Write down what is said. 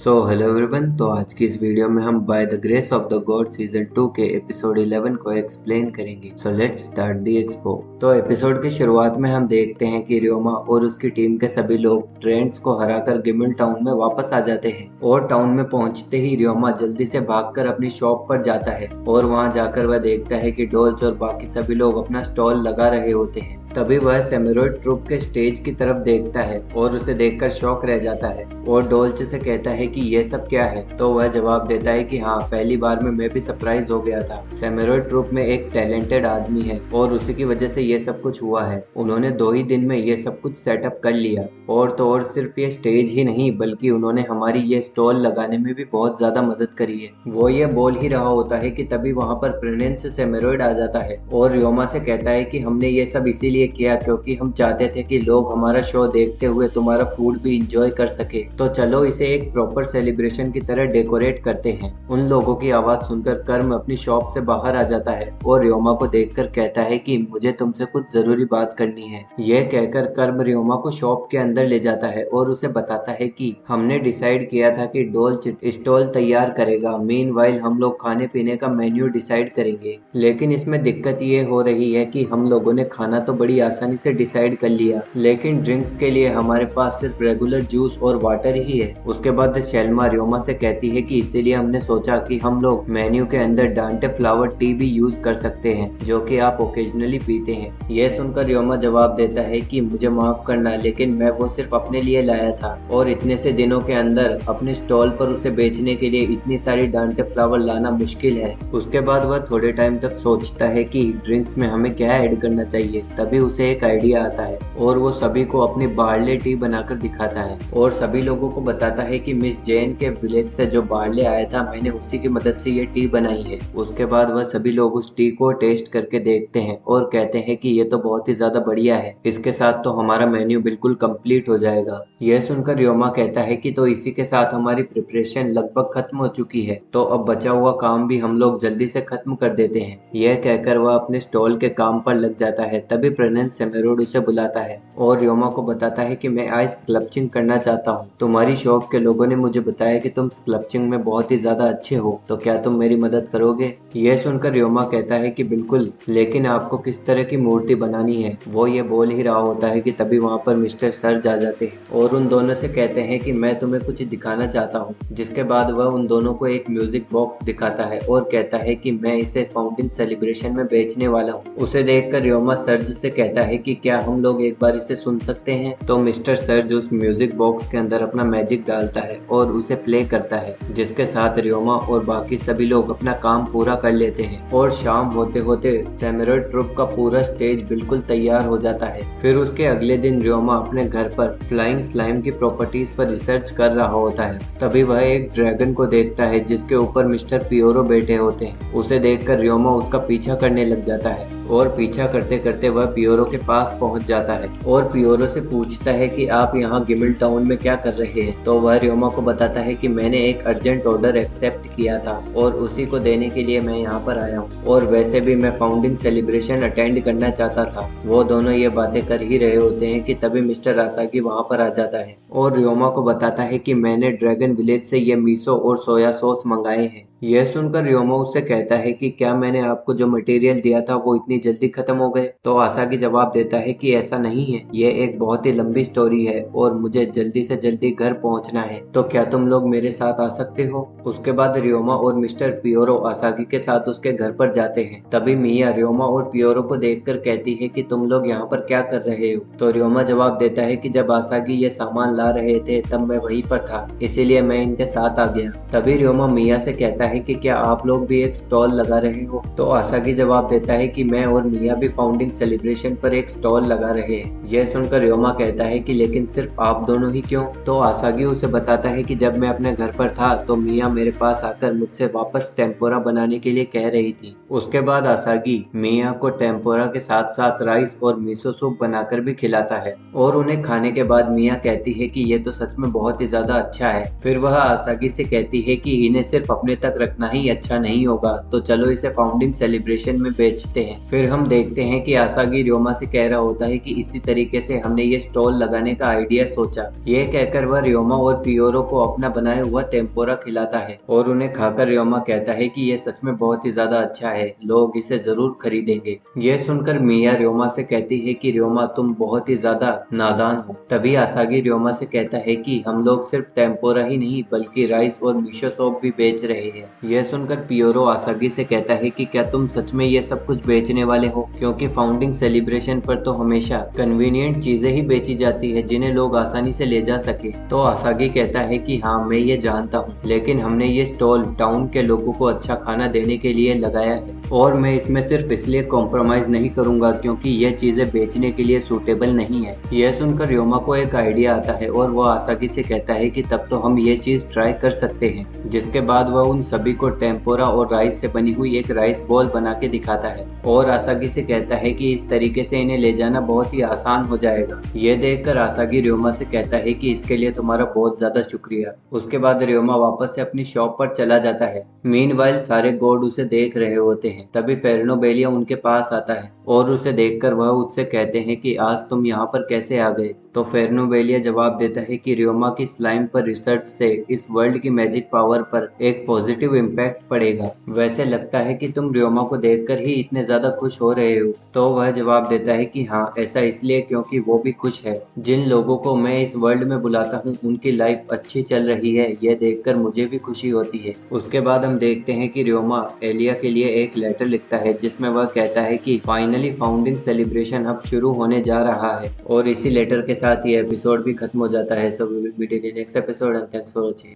Hello everyone. तो आज की इस वीडियो में हम by the grace of the God season 2 के एपिसोड 11 को एक्सप्लेन करेंगे। So let's start the expo. तो एपिसोड की शुरुआत में हम देखते हैं कि रियोमा और उसकी टीम के सभी लोग ट्रेंड्स को हराकर गिमिल टाउन में वापस आ जाते हैं और टाउन में पहुंचते ही रियोमा जल्दी से भागकर अपनी शॉप पर जाता है और वहां जाकर वह देखता है कि डोल्स और बाकी सभी लोग अपना स्टॉल लगा रहे होते हैं। तभी वह सेमेरॉइड ट्रूप के स्टेज की तरफ देखता है और उसे देखकर शॉक रह जाता है और डोल्च से कहता है कि ये सब क्या है। तो वह जवाब देता है कि हाँ, पहली बार में मैं भी सरप्राइज हो गया था। सेमेरॉइड ट्रूप में एक टैलेंटेड आदमी है और उसी की वजह से ये सब कुछ हुआ है। उन्होंने 2 ही दिन में ये सब कुछ सेटअप कर लिया और तो और सिर्फ ये स्टेज ही नहीं बल्कि उन्होंने हमारी ये स्टॉल लगाने में भी बहुत ज्यादा मदद करी है। वो ये बोल ही रहा होता है कि तभी वहाँ पर प्रेनेंस सेमेरॉइड आ जाता है और रियोमा से कहता है कि हमने ये सब इसीलिए किया क्योंकि हम चाहते थे कि लोग हमारा शो देखते हुए तुम्हारा फूड भी इंजॉय कर सके। तो चलो इसे एक प्रॉपर सेलिब्रेशन की तरह डेकोरेट करते हैं। उन लोगों की आवाज सुनकर कर्म अपनी शॉप से बाहर आ जाता है और रियोमा को देखकर कहता है कि मुझे तुमसे कुछ जरूरी बात करनी है। यह कहकर कर्म रियोमा को शॉप के अंदर ले जाता है और उसे बताता है कि हमने डिसाइड किया था कि डोल्च स्टॉल तैयार करेगा, मीनवाइल हम लोग खाने पीने का मेन्यू डिसाइड करेंगे। लेकिन इसमें दिक्कत ये हो रही है कि हम लोगों ने खाना तो बड़ी आसानी से डिसाइड कर लिया, लेकिन ड्रिंक्स के लिए हमारे पास सिर्फ रेगुलर जूस और वाटर ही है। उसके बाद शेल्मा रियोमा से कहती है कि इसीलिए हमने सोचा कि हम लोग मेन्यू के अंदर डांटे फ्लावर टी भी यूज कर सकते हैं जो कि आप ओकेजनली पीते हैं। यह सुनकर रियोमा जवाब देता है कि मुझे माफ करना, लेकिन मैं वो सिर्फ अपने लिए लाया था और इतने से दिनों के अंदर अपने स्टॉल पर उसे बेचने के लिए इतनी सारी डांटे फ्लावर लाना मुश्किल है। उसके बाद वह थोड़े टाइम तक सोचता है कि ड्रिंक्स में हमें क्या ऐड करना चाहिए। तभी उसे एक आइडिया आता है और वो सभी को अपनी बार्ले टी बनाकर दिखाता है और सभी लोगों को बताता है कि मिस जैन के विलेज से जो बार्ले आया था मैंने उसी की मदद से ये टी बनाई है। उसके बाद वह सभी लोग उस टी को टेस्ट करके देखते हैं और कहते हैं कि ये तो बहुत ही ज्यादा बढ़िया है, इसके साथ तो हमारा मेन्यू बिल्कुल कंप्लीट हो जाएगा। यह सुनकर रियोमा कहता है कि तो इसी के साथ हमारी प्रिपरेशन लगभग खत्म हो चुकी है, तो अब बचा हुआ काम भी हम लोग जल्दी से खत्म कर देते हैं। यह कहकर वह अपने स्टॉल के काम पर लग जाता है। तभी प्रेनेंस सेमेरॉइड उसे बुलाता है और रियोमा को बताता है कि मैं आज स्कल्पचिंग करना चाहता हूँ। तुम्हारी शॉप के लोगों ने मुझे बताया कि तुम स्कल्पचिंग में बहुत ही ज्यादा अच्छे हो, तो क्या तुम मेरी मदद करोगे? यह सुनकर रियोमा कहता है कि बिल्कुल, लेकिन आपको किस तरह की मूर्ति बनानी है? वो ये बोल ही रहा होता है कि तभी वहाँ पर मिस्टर सर्ज आ जाते हैं और उन दोनों से कहते हैं कि मैं तुम्हें कुछ दिखाना चाहता हूँ। जिसके बाद वह उन दोनों को एक म्यूजिक बॉक्स दिखाता है और कहता है कि मैं इसे फाउंटेन सेलिब्रेशन में बेचने वाला हूँ। उसे देखकर रियोमा सर्ज से कहता है कि क्या हम लोग एक बार इसे सुन सकते हैं? तो मिस्टर सर्ज उस म्यूजिक बॉक्स के अंदर अपना मैजिक डालता है और उसे प्ले करता है, जिसके साथ रियोमा और बाकी सभी लोग अपना काम पूरा कर लेते हैं और शाम होते होते सेमेरॉइड ट्रूप का पूरा स्टेज बिल्कुल तैयार हो जाता है। फिर उसके अगले दिन रियोमा अपने घर पर फ्लाइंग स्लाइम की प्रॉपर्टीज पर रिसर्च कर रहा होता है। तभी वह एक ड्रैगन को देखता है जिसके ऊपर मिस्टर पियोरो बैठे होते हैं। उसे देखकर रियोमा उसका पीछा करने लग जाता है और पीछा करते करते वह पियोरो के पास पहुंच जाता है और पियोरो से पूछता है कि आप यहाँ गिमिल टाउन में क्या कर रहे हैं? तो वह रियोमा को बताता है कि मैंने एक अर्जेंट ऑर्डर एक्सेप्ट किया था और उसी को देने के लिए मैं यहाँ पर आया हूँ, और वैसे भी मैं फाउंडिंग सेलिब्रेशन अटेंड करना चाहता था। वो दोनों ये बातें कर ही रहे होते हैं कि तभी मिस्टर आसागी वहाँ पर आ जाता है और रियोमा को बताता है कि मैंने ड्रैगन विलेज से ये मिसो और सोया सॉस मंगाए हैं। यह सुनकर रियोमा उससे कहता है कि क्या मैंने आपको जो मटेरियल दिया था वो इतनी जल्दी खत्म हो गए? तो आसागी जवाब देता है कि ऐसा नहीं है, यह एक बहुत ही लंबी स्टोरी है और मुझे जल्दी से जल्दी घर पहुंचना है, तो क्या तुम लोग मेरे साथ आ सकते हो? उसके बाद रियोमा और मिस्टर पियोरो आसागी के साथ उसके घर पर जाते हैं। तभी मिया रियोमा और पियोरो को देखकर कहती है कि तुम लोग यहाँ पर क्या कर रहे हो? तो रियोमा जवाब देता है कि जब आसागी ये सामान ला रहे थे तब मैं वहीं पर था, इसीलिए मैं इनके साथ आ गया। तभी रियोमा मिया से कहता है कि क्या आप लोग भी एक स्टॉल लगा रहे हो? तो आसागी जवाब देता है कि मैं और मिया भी फाउंडिंग सेलिब्रेशन पर एक स्टॉल लगा रहे हैं। यह सुनकर रियोमा कहता है कि लेकिन सिर्फ आप दोनों ही क्यों? तो आसागी उसे बताता है कि जब मैं अपने घर पर था तो मिया मेरे पास आकर मुझसे वापस टेम्पोरा बनाने के लिए कह रही थी। उसके बाद आसागी मिया को टेम्पोरा के साथ साथ राइस और मिसो सूप बनाकर भी खिलाता है और उन्हें खाने के बाद मिया कहती है कि ये तो सच में बहुत ही ज्यादा अच्छा है। फिर वह आसागी से कहती है कि इन्हें सिर्फ अपने तक रखना ही अच्छा नहीं होगा, तो चलो इसे फाउंडिंग सेलिब्रेशन में बेचते हैं। फिर हम देखते हैं कि आसागी रियोमा से कह रहा होता है कि इसी तरीके से हमने ये स्टॉल लगाने का आइडिया सोचा। ये कहकर वह रियोमा और पियोरो को अपना बनाया हुआ टेम्पोरा खिलाता है और उन्हें खाकर रियोमा कहता है कि ये सच में बहुत ही ज्यादा अच्छा है, लोग इसे जरूर खरीदेंगे। ये सुनकर मिया रियोमा से कहती है कि रियोमा तुम बहुत ही ज्यादा नादान हो। तभी आसागी रियोमा से कहता है कि हम लोग सिर्फ टेम्पोरा ही नहीं बल्कि राइस और मिशो सॉप भी बेच रहे हैं। यह सुनकर पियोरो आसागी से कहता है कि क्या तुम सच में ये सब कुछ बेचने वाले हो, क्योंकि फाउंडिंग सेलिब्रेशन पर तो हमेशा कन्वीनियंट चीजें ही बेची जाती है जिन्हें लोग आसानी से ले जा सके। तो आसागी कहता है कि हाँ मैं ये जानता हूँ, लेकिन हमने ये स्टॉल टाउन के लोगों को अच्छा खाना देने के लिए लगाया है और मैं इसमें सिर्फ इसलिए कॉम्प्रोमाइज नहीं करूंगा क्योंकि ये चीजें बेचने के लिए सूटेबल नहीं है। यह सुनकर रियोमा को एक आइडिया आता है और वह आसागी से कहता है कि तब तो हम ये चीज ट्राई कर सकते हैं। जिसके बाद वह उन सभी को टेम्पोरा और राइस से बनी हुई एक राइस बॉल बना के दिखाता है और आसागी से कहता है कि इस तरीके से इन्हें ले जाना बहुत ही आसान हो जाएगा। ये देखकर आसागी रियोमा से कहता है कि इसके लिए तुम्हारा बहुत ज्यादा शुक्रिया। उसके बाद रियोमा वापस से अपनी शॉप पर चला जाता है। मीनवाइल सारे गॉड उसे देख रहे होते हैं। तभी फेरनोबेलिया उनके पास आता है और उसे देखकर वह उससे कहते हैं कि आज तुम यहाँ पर कैसे आ गए। तो फेरनोबेलिया जवाब देता है कि रियोमा की स्लाइम पर रिसर्च से इस वर्ल्ड की मैजिक पावर पर एक पॉजिटिव इम्पैक्ट पड़ेगा। वैसे लगता है कि तुम रियोमा को देखकर ही इतने ज्यादा खुश हो रहे हो। तो वह जवाब देता है कि हाँ ऐसा इसलिए क्योंकि वो भी खुश है। जिन लोगों को मैं इस वर्ल्ड में बुलाता हूँ उनकी लाइफ अच्छी चल रही है, यह देखकर मुझे भी खुशी होती है। उसके बाद हम देखते हैं कि रियोमा एलिया के लिए एक लेटर लिखता है जिसमें वह कहता है कि फाइनली फाउंडिंग सेलिब्रेशन अब शुरू होने जा रहा है। और इसी लेटर के साथ ये एपिसोड भी खत्म हो जाता है। So we will meet in next episode and thanks for watching.